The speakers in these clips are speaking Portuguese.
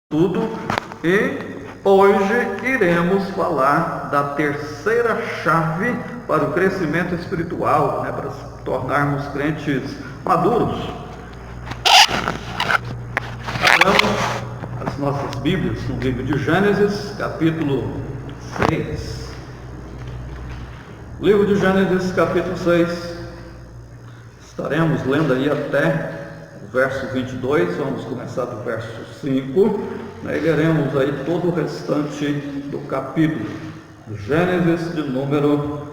tudo, e hoje iremos falar da terceira chave para o crescimento espiritual, para tornarmos crentes maduros. Abramos as nossas Bíblias no livro de Gênesis, capítulo 6. Livro de Gênesis, capítulo 6. Estaremos lendo aí até o verso 22, vamos começar do verso 5, e leremos aí todo o restante do capítulo, Gênesis de número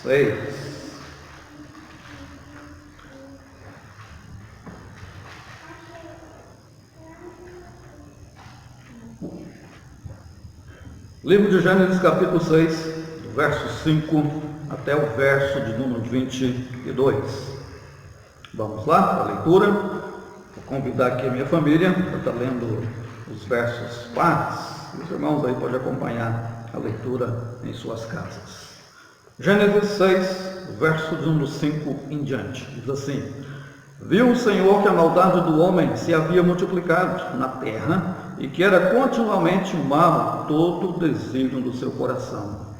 6. Livro de Gênesis, capítulo 6, do verso 5 até o verso de número 22. Vamos lá para a leitura. Vou convidar aqui a minha família para estar lendo os versos pares. Os irmãos aí podem acompanhar a leitura em suas casas. Gênesis 6, verso de número 5 em diante. Diz assim: Viu o Senhor que a maldade do homem se havia multiplicado na terra e que era continuamente mal todo o desígnio do seu coração.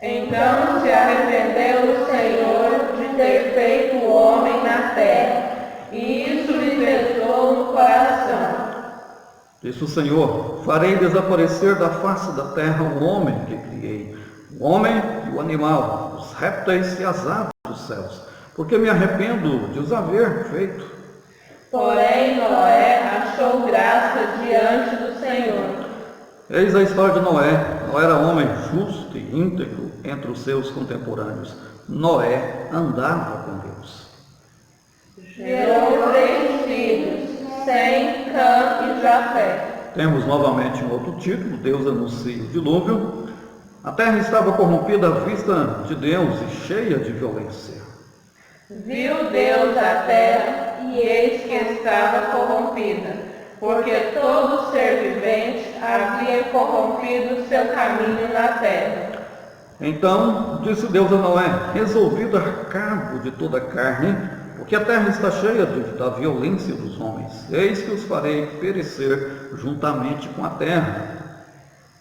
Então se arrependeu o Senhor de ter feito o homem na terra, e isso lhe pesou no coração. Disse o Senhor: Farei desaparecer da face da terra o homem que criei, o homem e o animal, os répteis e as aves dos céus, porque me arrependo de os haver feito. Porém Noé achou graça diante do Senhor. Eis a história de Noé. Noé era homem justo e íntegro entre os seus contemporâneos. Noé andava com Deus. Gerou 3 filhos, Sem, Cã e Jafé. Temos novamente um outro título: Deus anuncia o dilúvio. A terra estava corrompida à vista de Deus e cheia de violência. Viu Deus a terra, e eis que estava corrompida, porque todo ser vivente havia corrompido seu caminho na terra. Então disse Deus a Noé: Resolvi dar cabo de toda a carne, porque a terra está cheia da violência dos homens. Eis que os farei perecer juntamente com a terra.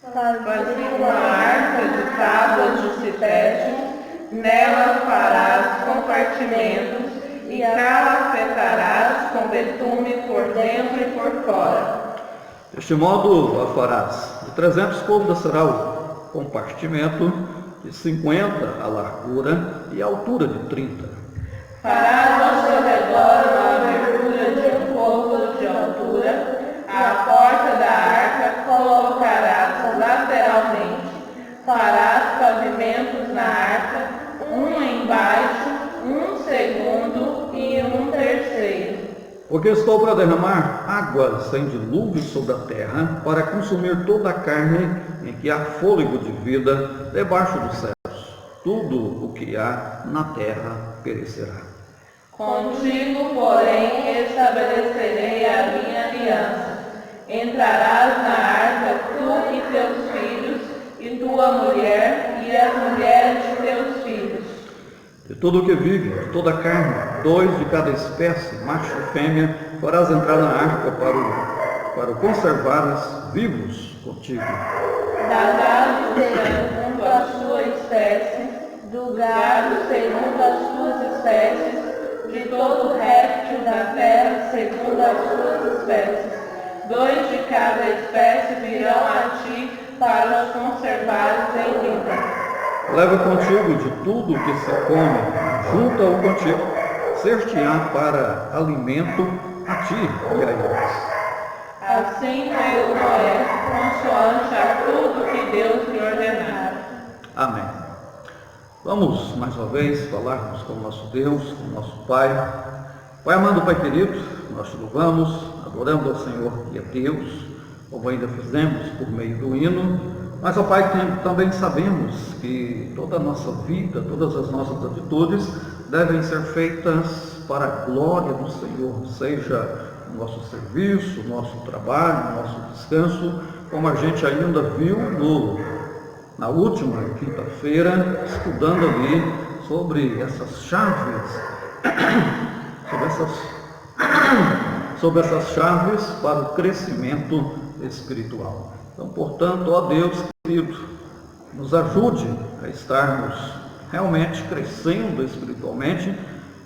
Faze uma arca de tábuas de cipreste, nela farás compartimentos e calafetarás com betume por dentro e por fora. Deste modo a farás. De 300 côvados será o compartimento, de 50 a largura e a altura de 30. Farás ao seu redor uma abertura de 1 côvado de altura. A porta da arca colocarás lateralmente. Farás pavimentos na arca, um embaixo, um segundo e um terceiro. Porque estou para derramar águas sem dilúvio sobre a terra, para consumir toda a carne em que há fôlego de vida debaixo dos céus. Tudo o que há na terra perecerá. Contigo, porém, estabelecerei a minha aliança. Entrarás na arca, tu e teus filhos, e tua mulher, e as mulheres de teus filhos. De tudo o que vive, de toda a carne, 2 de cada espécie, macho e fêmea, farás entrar na arca para o conservares vivos contigo. Da gado segundo a sua espécie, do gado segundo as suas espécies, de todo réptil da terra segundo as suas espécies. 2 de cada espécie virão a ti para os conservares em vida. Leva contigo de tudo o que se come, junta-o contigo, ser-te-á para alimento a ti e a eles. Assim fez Noé, consoante a tudo que Deus lhe ordenara. Amém. Vamos mais uma vez falarmos com o nosso Deus, com o nosso Pai. Pai amado, Pai querido, nós te louvamos, adoramos ao Senhor e a Deus, como ainda fizemos por meio do hino. Mas, ó Pai, também sabemos que toda a nossa vida, todas as nossas atitudes devem ser feitas para a glória do Senhor, seja o nosso serviço, o nosso trabalho, o nosso descanso, como a gente ainda viu na última quinta-feira, estudando ali sobre essas chaves, sobre essas chaves para o crescimento espiritual. Então, portanto, ó Deus querido, nos ajude a estarmos realmente crescendo espiritualmente.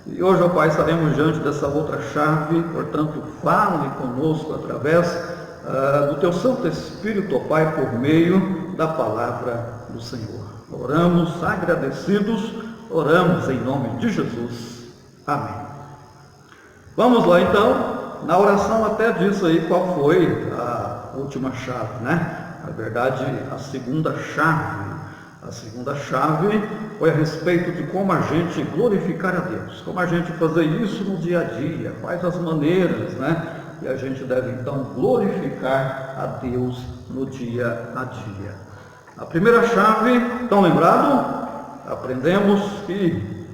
E hoje, ó Pai, estaremos diante dessa outra chave, portanto, fale conosco através do Teu Santo Espírito, ó Pai, por meio da palavra do Senhor. Oramos agradecidos, oramos em nome de Jesus. Amém. Vamos lá então, na oração até disso aí qual foi a última chave, né? Na verdade, a segunda chave. A segunda chave foi a respeito de como a gente glorificar a Deus, como a gente fazer isso no dia a dia, quais as maneiras, né? E a gente deve então glorificar a Deus no dia a dia. A primeira chave, estão lembrados? Aprendemos que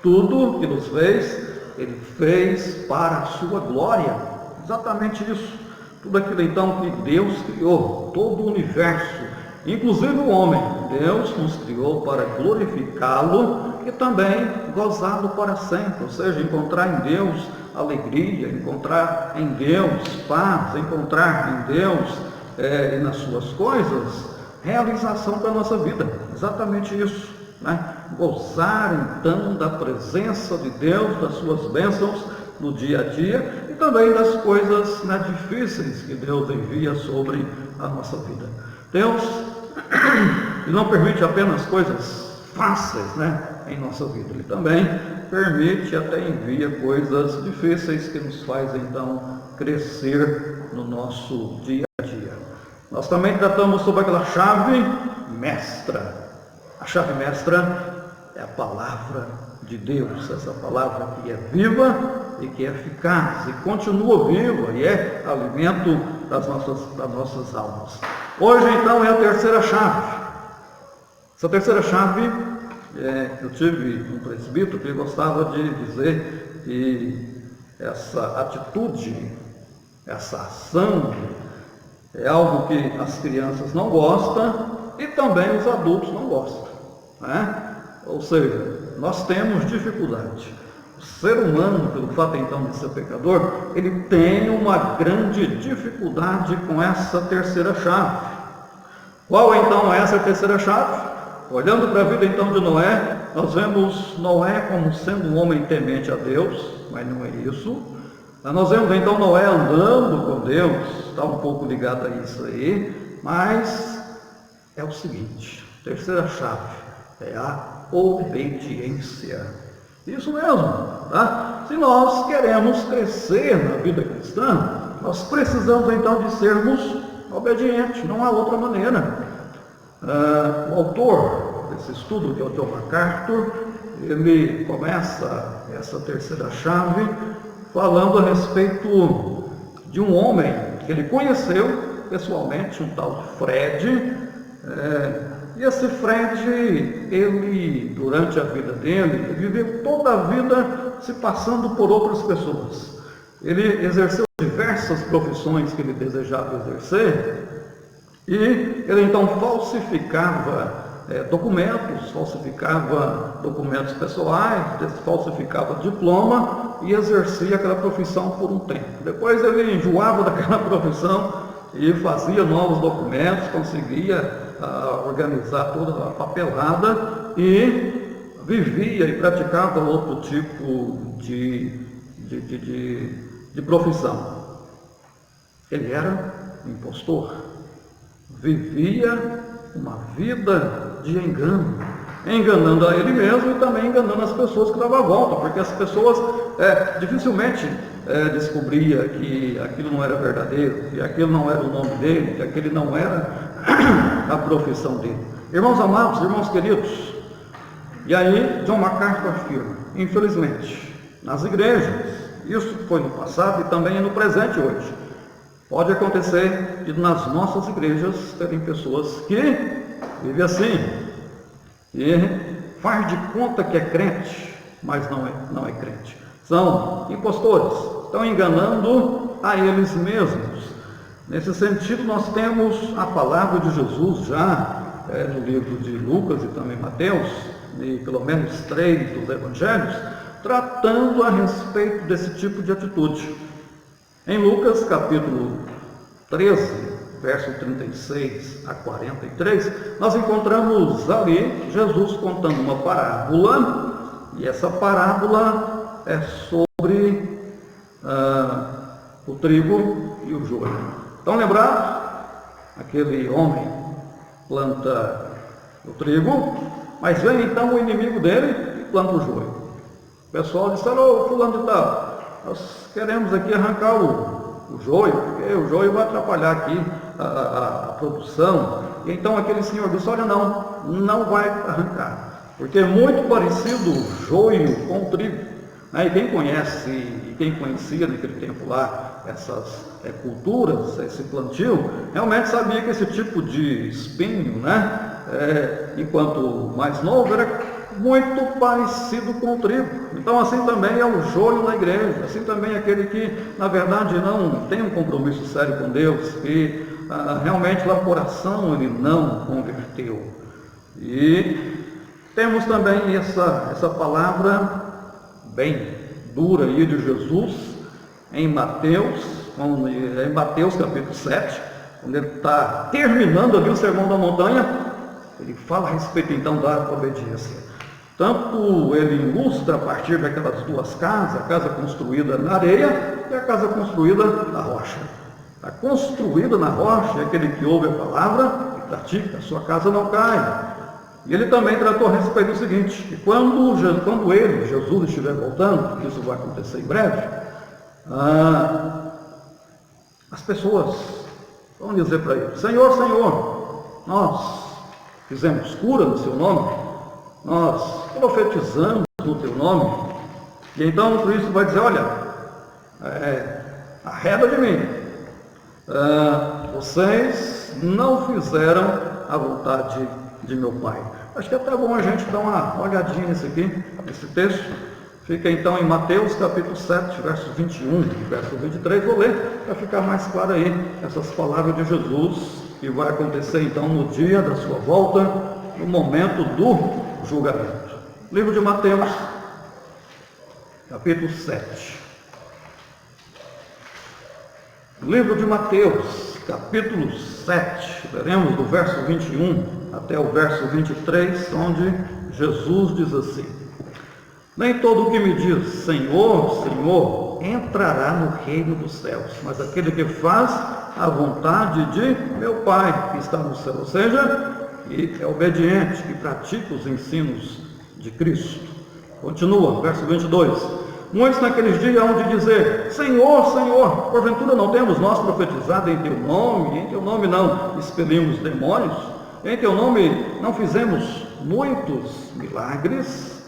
tudo que nos fez, Ele fez para a sua glória. Exatamente isso. Tudo aquilo então que Deus criou, todo o universo, inclusive o homem, Deus nos criou para glorificá-lo e também gozá-lo para sempre, ou seja, encontrar em Deus alegria, encontrar em Deus paz, encontrar em Deus e nas suas coisas realização para a nossa vida. Exatamente isso, né? Gozar então da presença de Deus, das suas bênçãos no dia a dia e também das coisas, né, difíceis que Deus envia sobre a nossa vida. Deus não permite apenas coisas fáceis, né, em nossa vida. Ele também permite, até envia coisas difíceis que nos faz então crescer no nosso dia a dia. Nós também tratamos sobre aquela chave mestra. A chave mestra é a palavra de Deus, essa palavra que é viva e que é eficaz e continua viva e é alimento das nossas almas. Hoje então é a terceira chave. Essa terceira chave, eu tive um presbítero que gostava de dizer que essa atitude, essa ação é algo que as crianças não gostam e também os adultos não gostam, né? Ou seja, nós temos dificuldade. O ser humano, pelo fato então de ser pecador, ele tem uma grande dificuldade com essa terceira chave. Qual então é essa terceira chave? Olhando para a vida então de Noé, nós vemos Noé como sendo um homem temente a Deus, mas não é isso. Nós vemos então Noé andando com Deus, está um pouco ligado a isso aí, mas é o seguinte, terceira chave, é a obediência. Isso mesmo, tá? Se nós queremos crescer na vida cristã, nós precisamos então de sermos obedientes, não há outra maneira. O autor desse estudo, que é o John MacArthur, ele começa essa terceira chave falando a respeito de um homem que ele conheceu pessoalmente, um tal de Fred. E esse Fred, ele, durante a vida dele, viveu toda a vida se passando por outras pessoas. Ele exerceu diversas profissões que ele desejava exercer, e ele então falsificava documentos pessoais, falsificava diploma e exercia aquela profissão por um tempo. Depois ele enjoava daquela profissão e fazia novos documentos, conseguia organizar toda a papelada e vivia e praticava outro tipo de profissão. Ele era impostor, vivia uma vida de engano, enganando a ele mesmo e também enganando as pessoas que estavam à volta, porque as pessoas dificilmente descobria que aquilo não era verdadeiro, que aquilo não era o nome dele, que aquele não era a profissão dele. Irmãos amados, irmãos queridos, e aí John MacArthur afirma, infelizmente, nas igrejas, isso foi no passado e também é no presente hoje, pode acontecer de nas nossas igrejas terem pessoas que vivem assim, e faz de conta que é crente, mas não é crente. São impostores, estão enganando a eles mesmos. Nesse sentido, nós temos a palavra de Jesus já no livro de Lucas e também Mateus, e pelo menos 3 dos evangelhos, tratando a respeito desse tipo de atitude. Em Lucas, capítulo 13, verso 36 a 43, nós encontramos ali Jesus contando uma parábola, e essa parábola é sobre o trigo e o joio. Estão lembrados? Aquele homem planta o trigo, mas vem então o inimigo dele e planta o joio. O pessoal disse: alô, fulano de tal, nós queremos aqui arrancar o joio, porque o joio vai atrapalhar aqui a produção. E então aquele senhor disse: olha, não vai arrancar, porque é muito parecido o joio com o trigo. E quem conhece, e quem conhecia naquele tempo lá essas culturas, esse plantio, realmente sabia que esse tipo de espinho, enquanto mais novo, era muito parecido com o trigo. Então assim também é o joio na igreja, assim também é aquele que na verdade não tem um compromisso sério com Deus, que realmente lá no coração ele não converteu. E temos também essa palavra bem dura aí de Jesus em Mateus capítulo 7, quando ele está terminando ali o Sermão da Montanha, ele fala a respeito então da obediência. Tanto ele ilustra a partir daquelas duas casas, a casa construída na areia e a casa construída na rocha. A construída na rocha é aquele que ouve a palavra e pratica, a sua casa não cai. E ele também tratou a respeito do seguinte, que quando Jesus estiver voltando, isso vai acontecer em breve, as pessoas vão dizer para ele: Senhor, Senhor, nós fizemos cura no seu nome, nós profetizamos no teu nome. E então o Cristo vai dizer: olha, arreda de mim, vocês não fizeram a vontade de meu Pai. Acho que é até bom a gente dar uma olhadinha nesse texto. Fica então em Mateus capítulo 7, verso 21 e verso 23, vou ler para ficar mais claro aí essas palavras de Jesus, que vai acontecer então no dia da sua volta, no momento do julgamento. Livro de Mateus, capítulo 7. Livro de Mateus, capítulo 7, veremos do verso 21 até o verso 23, onde Jesus diz assim: nem todo o que me diz Senhor, Senhor, entrará no reino dos céus, mas aquele que faz a vontade de meu Pai que está no céu, ou seja, que é obediente, que pratica os ensinos de Cristo. Continua, verso 22. Muitos naqueles dias hão de dizer: Senhor, Senhor, porventura não temos nós profetizado em teu nome? Em teu nome não expelimos demônios? Em teu nome não fizemos muitos milagres?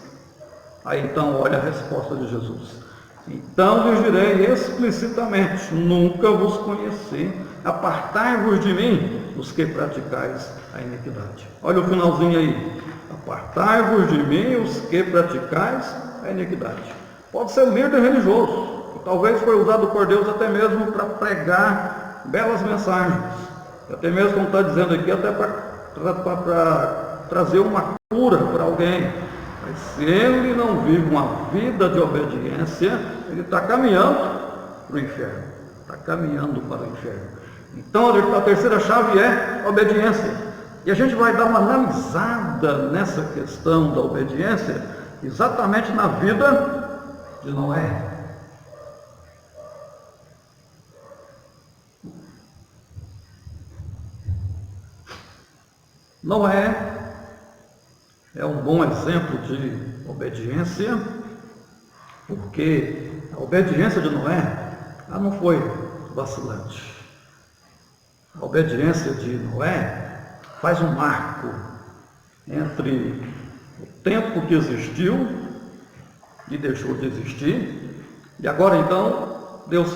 Aí então olha a resposta de Jesus: então lhes direi explicitamente: nunca vos conheci, apartai-vos de mim, os que praticais a iniquidade. Olha o finalzinho aí: apartai-vos de mim, os que praticais a iniquidade. Pode ser um líder religioso, que talvez foi usado por Deus até mesmo para pregar belas mensagens, até mesmo, como está dizendo aqui, até para trazer uma cura para alguém. Mas se ele não vive uma vida de obediência, ele está caminhando para o inferno, está caminhando para o inferno. Então a terceira chave é obediência, e a gente vai dar uma analisada nessa questão da obediência exatamente na vida de Noé. Noé é um bom exemplo de obediência, porque a obediência de Noé não foi vacilante. A obediência de Noé faz um marco entre o tempo que existiu e deixou de existir, e agora então Deus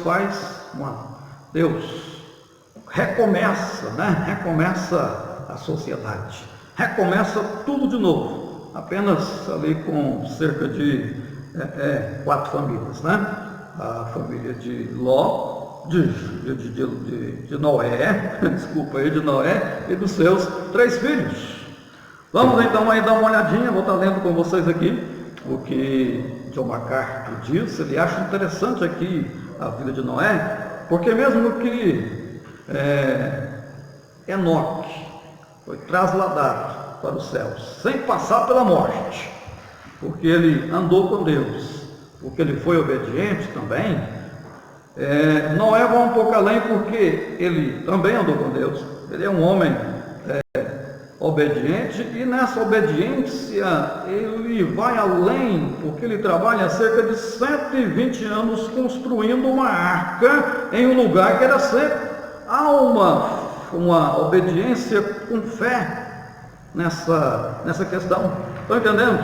recomeça, recomeça a sociedade, recomeça tudo de novo, apenas ali com cerca de 4 famílias, a família de Ló, de Noé, de Noé e dos seus 3 filhos. Vamos então aí dar uma olhadinha, vou estar lendo com vocês aqui o que John MacArthur diz. Ele acha interessante aqui a vida de Noé, porque mesmo que Enoque foi trasladado para os céus, sem passar pela morte, porque ele andou com Deus, porque ele foi obediente também. Noé vai um pouco além, porque ele também andou com Deus, ele é um homem obediente, e nessa obediência ele vai além, porque ele trabalha cerca de 120 anos construindo uma arca em um lugar que era seco. Há uma obediência com fé nessa questão. Estão entendendo?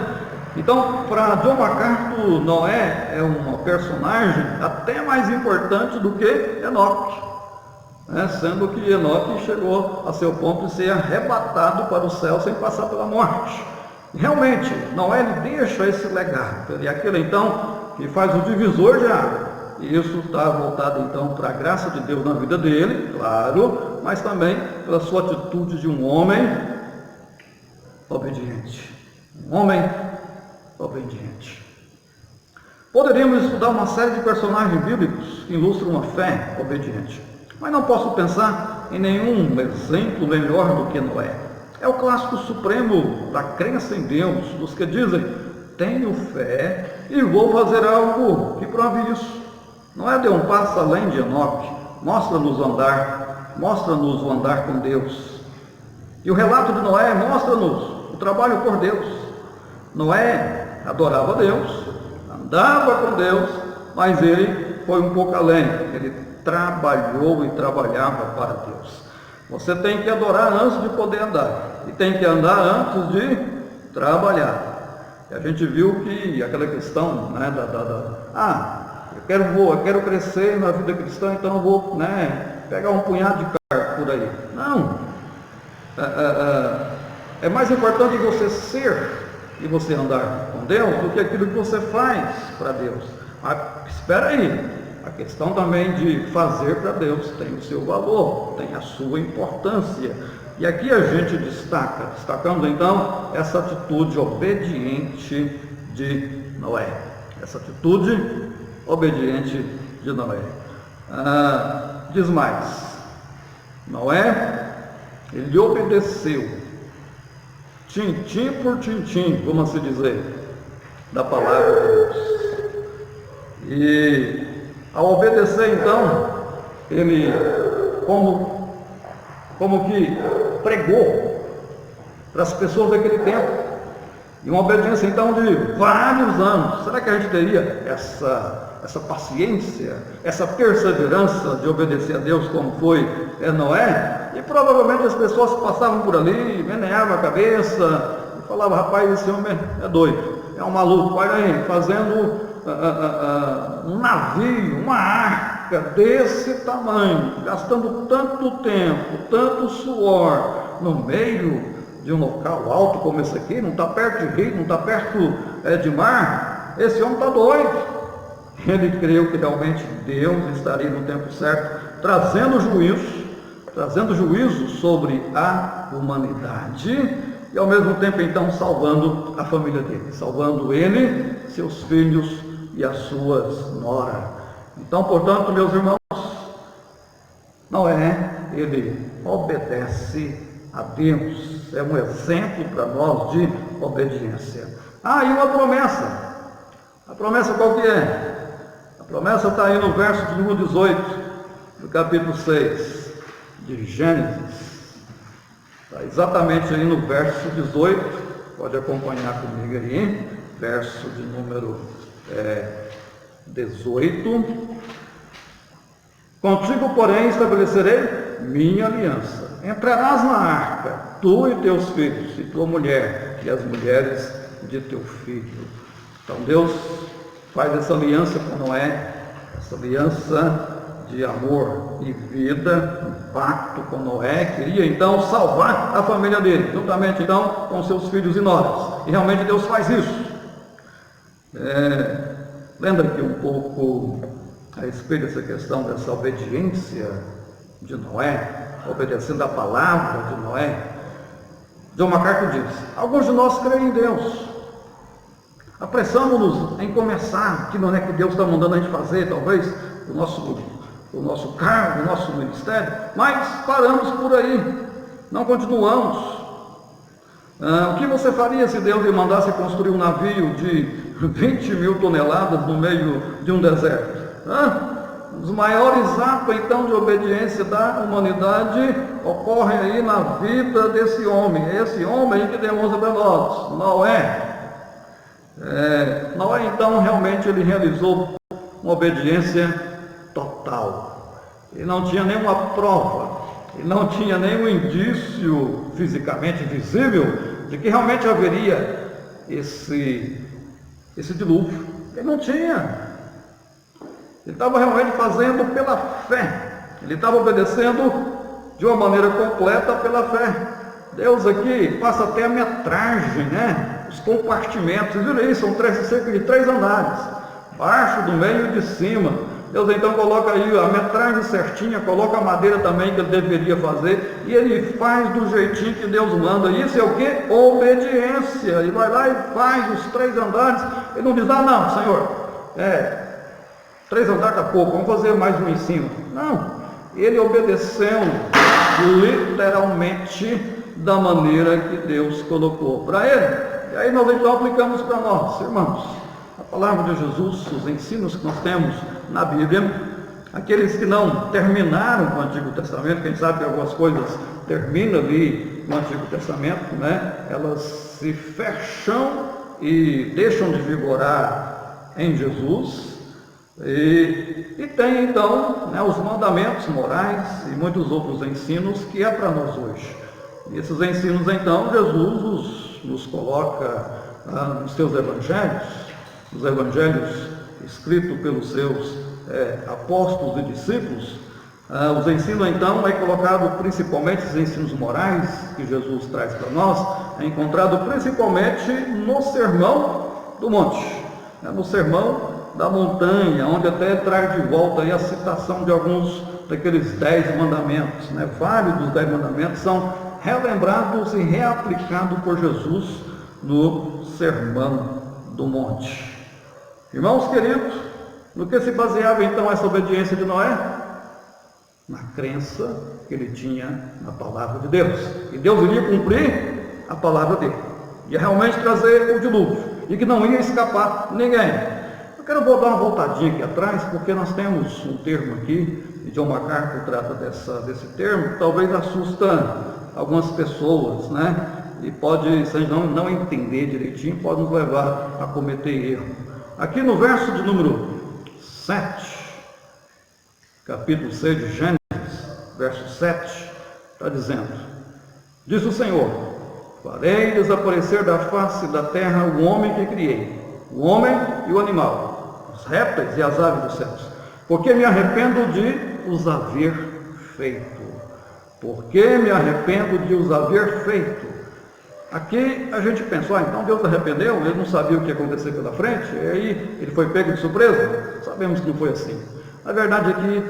Então, para John MacArthur, Noé é uma personagem até mais importante do que Enoque, sendo que Enoque chegou a seu ponto de ser arrebatado para o céu sem passar pela morte. Realmente, Noé ele deixa esse legado, ele é aquele então que faz o divisor de água. E isso está voltado então para a graça de Deus na vida dele, claro, mas também pela sua atitude de um homem obediente. Um homem obediente. Poderíamos estudar uma série de personagens bíblicos que ilustram uma fé obediente, mas não posso pensar em nenhum exemplo melhor do que Noé. É o clássico supremo da crença em Deus, dos que dizem: tenho fé e vou fazer algo que prove isso. Noé deu um passo além de Enoque, mostra-nos o andar com Deus. E o relato de Noé mostra-nos o trabalho por Deus. Noé adorava Deus, andava com Deus, mas ele foi um pouco além, ele trabalhou e trabalhava para Deus. Você tem que adorar antes de poder andar, e tem que andar antes de trabalhar. E a gente viu que aquela questão, eu quero crescer na vida cristã, então eu vou pegar um punhado de carro por aí. Não. É mais importante você ser e você andar com Deus do que aquilo que você faz para Deus. Mas espera aí, a questão também de fazer para Deus tem o seu valor, tem a sua importância. E aqui a gente destacando então essa atitude obediente de Noé. Essa atitude obediente de Noé. Diz mais, Noé, ele obedeceu, tintim por tintim, vamos assim dizer, da palavra de Deus. E ao obedecer então, ele como que pregou para as pessoas daquele tempo, e uma obediência então de vários anos. Será que a gente teria essa paciência, essa perseverança de obedecer a Deus como foi Noé? E provavelmente as pessoas passavam por ali, meneavam a cabeça e falavam: rapaz, esse homem é doido, é um maluco, olha aí, fazendo um navio, uma arca desse tamanho, gastando tanto tempo, tanto suor, no meio de um local alto como esse aqui, não está perto de rio, não está perto de mar. Esse homem está doido. Ele creu que realmente Deus estaria no tempo certo, trazendo juízo sobre a humanidade, e ao mesmo tempo então salvando a família dele, salvando ele, seus filhos e as suas noras. Então, portanto, meus irmãos, Noé, ele obedece a Deus, é um exemplo para nós de obediência. E uma promessa. A promessa qual que é? A promessa está aí no verso de número 18, do capítulo 6 de Gênesis. Está exatamente aí no verso 18, pode acompanhar comigo aí, verso de número 18. Contigo, porém, estabelecerei minha aliança. Entrarás na arca, tu e teus filhos, e tua mulher, e as mulheres de teu filho. Então Deus faz essa aliança com Noé, essa aliança de amor e vida, um pacto com Noé, queria então salvar a família dele, juntamente então com seus filhos e noras. E realmente Deus faz isso. Lembra aqui um pouco a respeito dessa questão dessa obediência de Noé, obedecendo a palavra de Noé. John MacArthur diz: alguns de nós creem em Deus, apressamos-nos em começar, que não é que Deus está mandando a gente fazer, talvez o nosso o nosso cargo, o nosso ministério, mas paramos por aí, não continuamos. O que você faria se Deus lhe mandasse construir um navio de 20 mil toneladas no meio de um deserto? Os maiores atos, então, de obediência da humanidade ocorrem aí na vida desse homem. É esse homem que demonstra para nós, Noé. Noé, então, realmente ele realizou uma obediência total. Ele não tinha nenhuma prova, ele não tinha nenhum indício fisicamente visível de que realmente haveria esse dilúvio. Ele não tinha. Ele estava realmente fazendo pela fé. Ele estava obedecendo de uma maneira completa pela fé. Deus aqui passa até a metragem, né? Os compartimentos. Vocês viram isso? São cerca de 3 andares. Baixo, do meio e de cima. Deus então coloca aí a metragem certinha, coloca a madeira também que ele deveria fazer, e ele faz do jeitinho que Deus manda. Isso é o que? Obediência. Ele vai lá e faz os 3 andares. Ele não diz, não, Senhor, 3 andares está pouco, vamos fazer mais um em cima. Não, ele obedeceu literalmente da maneira que Deus colocou para ele. E aí nós então aplicamos para nós, irmãos, a palavra de Jesus, os ensinos que nós temos na Bíblia. Aqueles que não terminaram com o Antigo Testamento, quem sabe que algumas coisas terminam ali no Antigo Testamento, né? Elas se fecham e deixam de vigorar em Jesus. E tem então, né, os mandamentos morais e muitos outros ensinos que é para nós hoje. E esses ensinos então Jesus nos coloca nos seus evangelhos, os evangelhos escritos pelos seus apóstolos e discípulos. Os ensinos então é colocado principalmente, os ensinos morais que Jesus traz para nós, é encontrado principalmente no Sermão do Monte, no Sermão da Montanha, onde até traz de volta aí a citação de alguns daqueles 10 mandamentos, né? Vários dos 10 mandamentos são relembrados e reaplicados por Jesus no Sermão do Monte. Irmãos queridos, no que se baseava então essa obediência de Noé? Na crença que ele tinha na palavra de Deus. E Deus iria cumprir a palavra dele. Ia realmente trazer o dilúvio. E que não ia escapar ninguém. Eu quero dar uma voltadinha aqui atrás, porque nós temos um termo aqui, e John MacArthur trata desse termo, que talvez assusta algumas pessoas, né? E pode, se a gente não entender direitinho, pode nos levar a cometer erro. Aqui no verso de número 7, capítulo 6 de Gênesis, verso 7, está dizendo: diz o Senhor, farei desaparecer da face da terra o homem que criei, o homem e o animal, os répteis e as aves dos céus, porque me arrependo de os haver feito. Porque me arrependo de os haver feito. Aqui a gente pensou, então Deus arrependeu, ele não sabia o que ia acontecer pela frente, e aí ele foi pego de surpresa? Sabemos que não foi assim. Na verdade aqui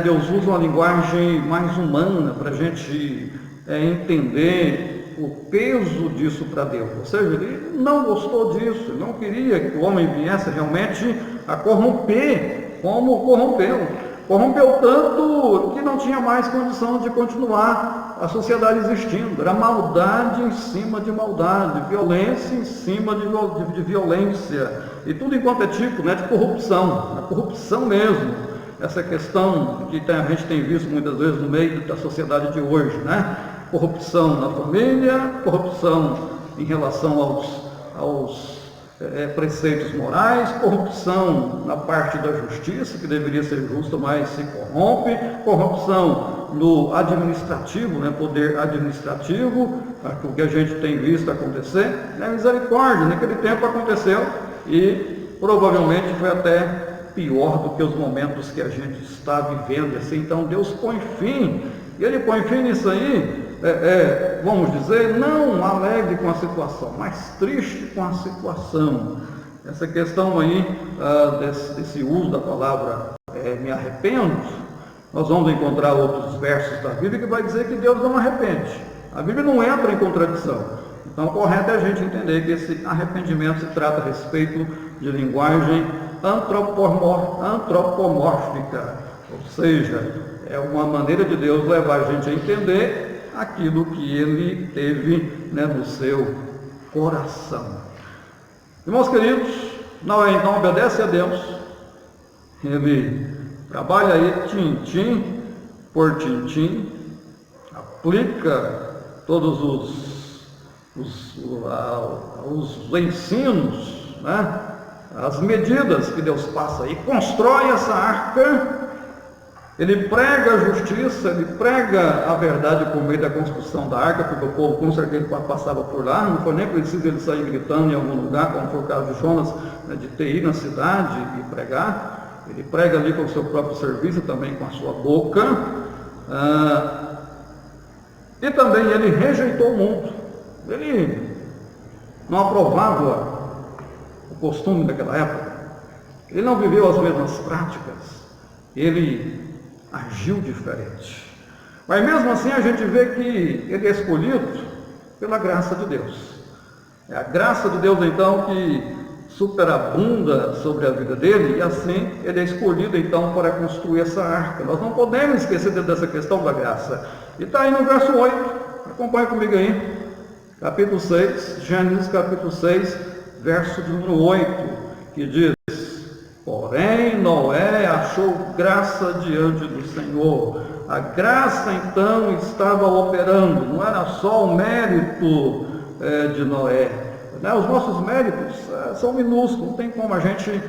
Deus usa uma linguagem mais humana para a gente entender o peso disso para Deus. Ou seja, ele não gostou disso, ele não queria que o homem viesse realmente a corromper, como corrompeu. Corrompeu tanto que não tinha mais condição de continuar a sociedade existindo. Era maldade em cima de maldade, violência em cima de violência. E tudo enquanto é tipo, né, de corrupção, a corrupção mesmo. Essa questão que a gente tem visto muitas vezes no meio da sociedade de hoje, né? Corrupção na família, corrupção em relação aos preceitos morais, corrupção na parte da justiça, que deveria ser justa, mas se corrompe, corrupção no administrativo, né, poder administrativo, o que a gente tem visto acontecer, né, misericórdia, naquele tempo aconteceu e provavelmente foi até pior do que os momentos que a gente está vivendo, assim. Então Deus põe fim, e Ele põe fim nisso aí, vamos dizer, não alegre com a situação, mas triste com a situação. Essa questão aí, desse uso da palavra me arrependo, nós vamos encontrar outros versos da Bíblia que vai dizer que Deus não arrepende. A Bíblia não entra em contradição. Então o correto é a gente entender que esse arrependimento se trata a respeito de linguagem antropomórfica. Ou seja, é uma maneira de Deus levar a gente a entender aquilo que Ele teve, né, no seu coração. Irmãos queridos, Noé então obedece a Deus, ele trabalha aí tintim por tintim, aplica todos os ensinos, né, as medidas que Deus passa e constrói essa arca. Ele prega a justiça, ele prega a verdade por meio da construção da arca, porque o povo com certeza passava por lá, não foi nem preciso ele sair gritando em algum lugar, como foi o caso de Jonas, né, de ter ido na cidade e pregar. Ele prega ali com o seu próprio serviço, também com a sua boca. E também ele rejeitou o mundo. Ele não aprovava o costume daquela época. Ele não viveu as mesmas práticas. Ele agiu diferente. Mas mesmo assim a gente vê que ele é escolhido pela graça de Deus. É a graça de Deus então que superabunda sobre a vida dele, e assim ele é escolhido então para construir essa arca. Nós não podemos esquecer dessa questão da graça. E está aí no verso 8, acompanhe comigo aí, capítulo 6, Gênesis capítulo 6, verso de número 8, que diz: porém Noé achou graça diante do Senhor. A graça então estava operando, não era só o mérito de Noé. Os nossos méritos são minúsculos, não tem como a gente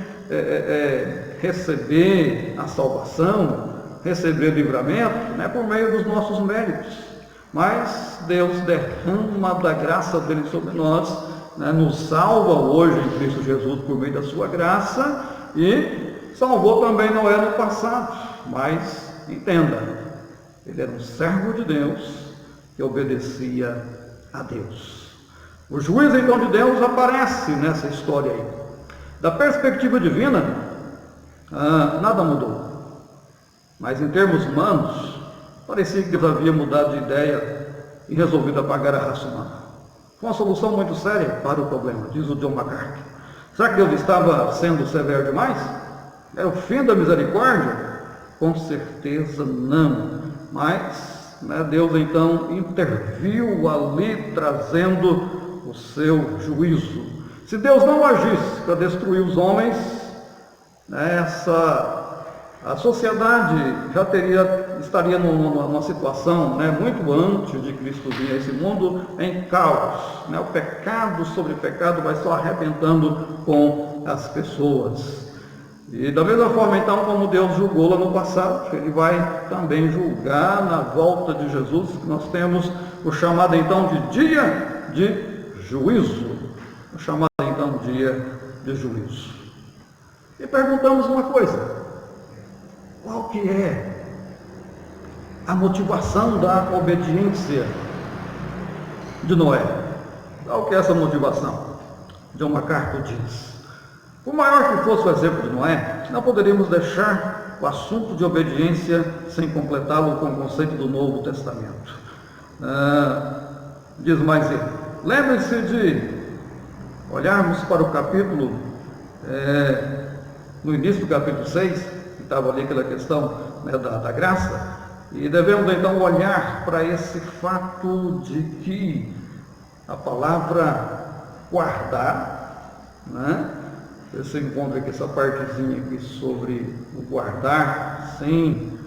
receber a salvação, receber livramento, por meio dos nossos méritos. Mas Deus derrama da graça dele sobre nós, nos salva hoje em Cristo Jesus por meio da sua graça, e salvou também Noé no passado. Mas entenda, ele era um servo de Deus que obedecia a Deus. O juízo então de Deus aparece nessa história aí. Da perspectiva divina, nada mudou. Mas em termos humanos, parecia que Deus havia mudado de ideia e resolvido apagar a raça humana. Foi uma solução muito séria para o problema, diz o John MacArthur. Será que Deus estava sendo severo demais? Era o fim da misericórdia? Com certeza não. Mas Deus então interviu ali, trazendo o seu juízo. Se Deus não agisse para destruir os homens, a sociedade já estaria numa situação muito antes de Cristo vir a esse mundo em caos. O pecado sobre pecado vai só arrebentando com as pessoas. E da mesma forma então como Deus julgou lá no passado, Ele vai também julgar na volta de Jesus, que nós temos o chamado então de dia de juízo. O chamado então de dia de juízo. E perguntamos uma coisa: qual que é a motivação da obediência de Noé? Qual que é essa motivação? John MacArthur diz: por maior que fosse o exemplo de Noé, não poderíamos deixar o assunto de obediência sem completá-lo com o conceito do Novo Testamento. Diz mais ele: lembre-se de olharmos para o capítulo, no início do capítulo 6, que estava ali aquela questão da graça, e devemos então olhar para esse fato de que a palavra guardar, você encontra aqui essa partezinha aqui sobre o guardar, sim,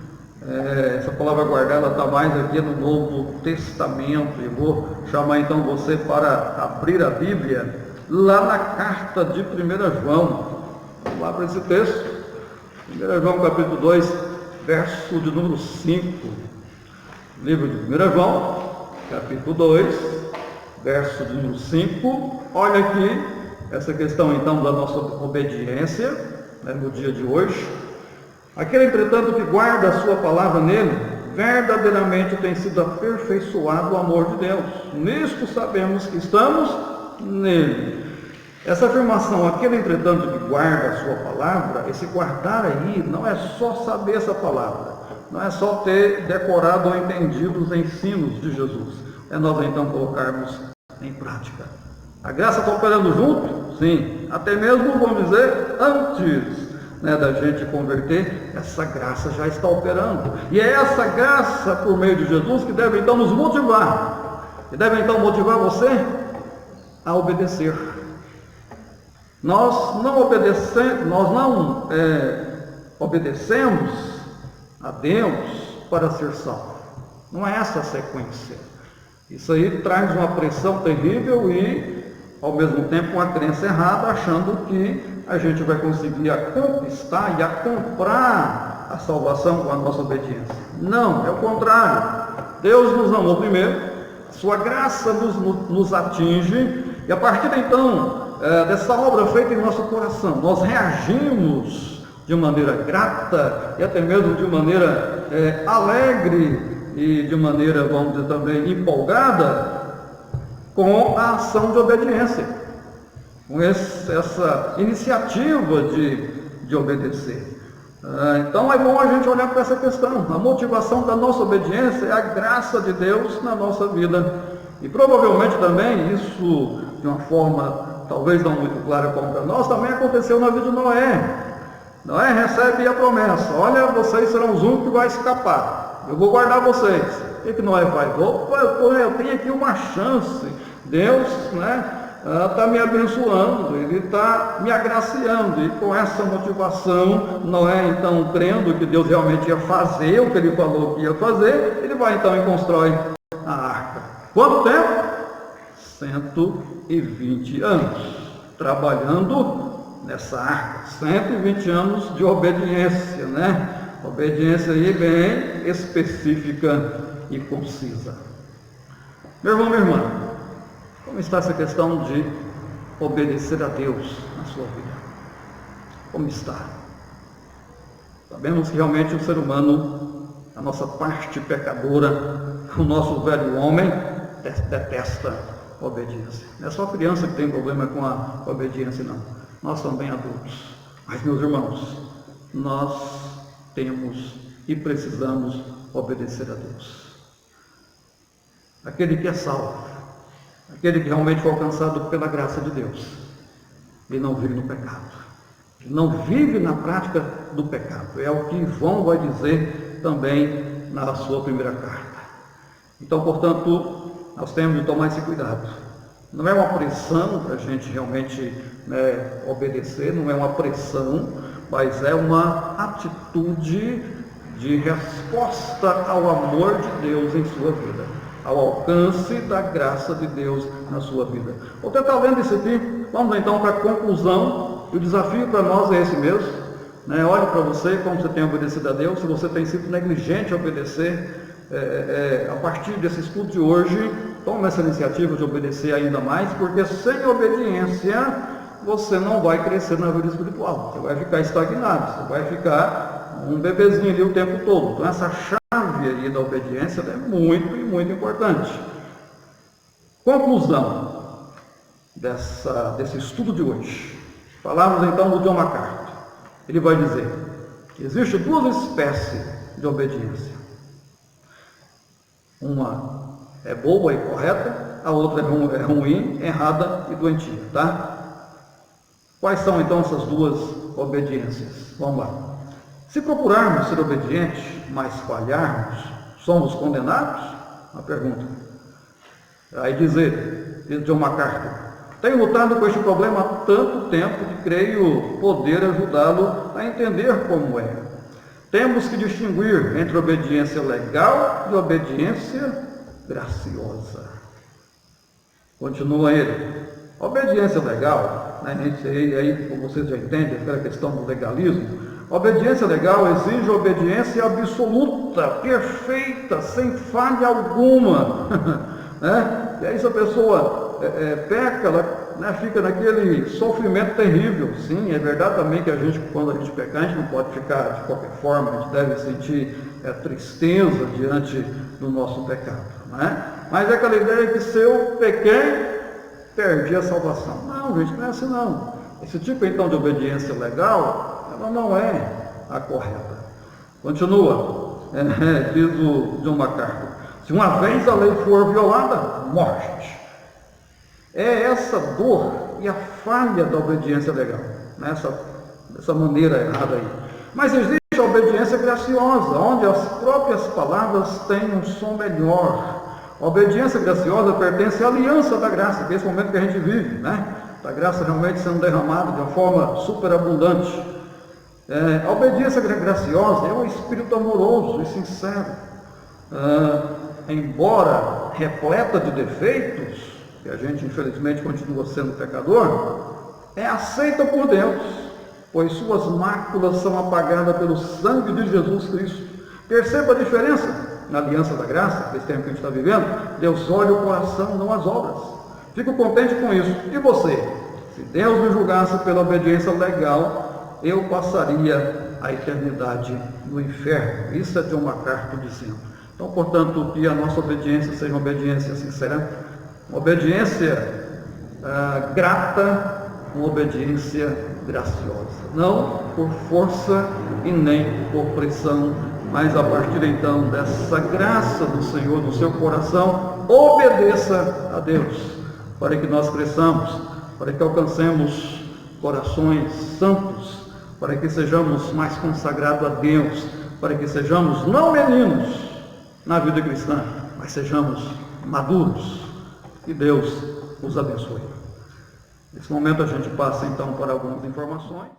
essa palavra guardar, ela está mais aqui no Novo Testamento. Eu vou chamar então você para abrir a Bíblia lá na carta de 1 João. Vamos lá para esse texto, 1 João capítulo 2, verso de número 5. Livro de 1 João, capítulo 2, verso de número 5. Olha aqui essa questão então da nossa obediência, no dia de hoje. Aquele, entretanto, que guarda a sua palavra nele, verdadeiramente tem sido aperfeiçoado o amor de Deus. Nisto sabemos que estamos nele. Essa afirmação, aquele, entretanto, que guarda a sua palavra, esse guardar aí não é só saber essa palavra, não é só ter decorado ou entendido os ensinos de Jesus, é nós então colocarmos em prática. A graça está operando junto? Sim. Até mesmo, vamos dizer, antes da gente converter, essa graça já está operando. E é essa graça, por meio de Jesus, que deve então nos motivar. E deve então motivar você a obedecer. Nós não obedecemos a Deus para ser salvo. Não é essa a sequência. Isso aí traz uma pressão terrível e, ao mesmo tempo, uma crença errada, achando que a gente vai conseguir conquistar e comprar a salvação com a nossa obediência. Não, é o contrário. Deus nos amou primeiro, a sua graça nos atinge, e a partir então dessa obra feita em nosso coração, nós reagimos de maneira grata e até mesmo de maneira alegre e de maneira, vamos dizer também, empolgada com a ação de obediência, com essa iniciativa de obedecer. Então é bom a gente olhar para essa questão. A motivação da nossa obediência é a graça de Deus na nossa vida. E provavelmente também isso, de uma forma talvez não muito clara como para nós, também aconteceu na vida de Noé. Noé recebe a promessa: olha, vocês serão os únicos que vão escapar, eu vou guardar vocês. O que Noé faz? Opa, eu tenho aqui uma chance. Deus está me abençoando, Ele está me agraciando. E com essa motivação, Noé então, crendo que Deus realmente ia fazer o que Ele falou que ia fazer, ele vai então e constrói a arca. Quanto tempo? 120 anos trabalhando nessa arca. 120 anos de obediência, Obediência aí bem específica e concisa. Meu irmão, minha irmã, como está essa questão de obedecer a Deus na sua vida? Como está? Sabemos que realmente o ser humano, a nossa parte pecadora, o nosso velho homem, detesta a obediência. Não é só criança que tem problema com a obediência, não. Nós também adultos. Mas, meus irmãos, nós temos e precisamos obedecer a Deus. Aquele que é salvo, aquele que realmente foi alcançado pela graça de Deus, ele não vive no pecado, ele não vive na prática do pecado. É o que João vai dizer também na sua primeira carta. Então, portanto, nós temos de tomar esse cuidado. Não é uma pressão para a gente realmente obedecer, não é uma pressão, mas é uma atitude de resposta ao amor de Deus em sua vida, ao alcance da graça de Deus na sua vida. Vou tentar lendo isso aqui. Vamos então para a conclusão. E o desafio para nós é esse mesmo. Olhe para você, como você tem obedecido a Deus. Se você tem sido negligente a obedecer, a partir desse estudo de hoje, tome essa iniciativa de obedecer ainda mais, porque sem obediência você não vai crescer na vida espiritual. Você vai ficar estagnado, você vai ficar um bebezinho ali o tempo todo. Então essa chave aí da obediência é muito e muito importante. Conclusão desse estudo de hoje. Falamos então do John MacArthur. Ele vai dizer que existem duas espécies de obediência. Uma é boa e correta, a outra é ruim, errada e doentia, tá? Quais são então essas duas obediências? Vamos lá. Se procurarmos ser obedientes, mas falharmos, somos condenados? Uma pergunta. Aí diz John MacArthur: tenho lutado com este problema há tanto tempo que creio poder ajudá-lo a entender como é. Temos que distinguir entre obediência legal e obediência graciosa. Continua ele. Obediência legal, aí como vocês já entendem, aquela questão do legalismo. Obediência legal exige obediência absoluta, perfeita, sem falha alguma. E aí se a pessoa peca, ela fica naquele sofrimento terrível. Sim, é verdade também que quando a gente peca, a gente não pode ficar de qualquer forma, a gente deve sentir tristeza diante do nosso pecado. Mas é aquela ideia que se eu pequei, perdi a salvação. Não, gente, não é assim não. Esse tipo então de obediência legal, ela não é a correta. Continua, diz o John MacArthur: se uma vez a lei for violada, morte. É essa dor e a falha da obediência legal, essa dessa maneira errada aí. Mas existe a obediência graciosa, onde as próprias palavras têm um som melhor. A obediência graciosa pertence à aliança da graça, que é esse momento que a gente vive, né? A graça realmente sendo derramada de uma forma superabundante. A obediência graciosa é um espírito amoroso e sincero. Embora repleta de defeitos, que a gente infelizmente continua sendo pecador, é aceita por Deus, pois suas máculas são apagadas pelo sangue de Jesus Cristo. Perceba a diferença na aliança da graça, esse tempo que a gente está vivendo. Deus olha o coração, não as obras. Fico contente com isso. E você? Se Deus me julgasse pela obediência legal, eu passaria a eternidade no inferno. Isso é John MacArthur dizendo. Então, portanto, que a nossa obediência seja uma obediência sincera, uma obediência grata, uma obediência graciosa. Não por força e nem por pressão, mas a partir então dessa graça do Senhor no seu coração, obedeça a Deus, para que nós cresçamos, para que alcancemos corações santos, para que sejamos mais consagrados a Deus, para que sejamos não meninos na vida cristã, mas sejamos maduros. Que Deus os abençoe. Nesse momento a gente passa então para algumas informações.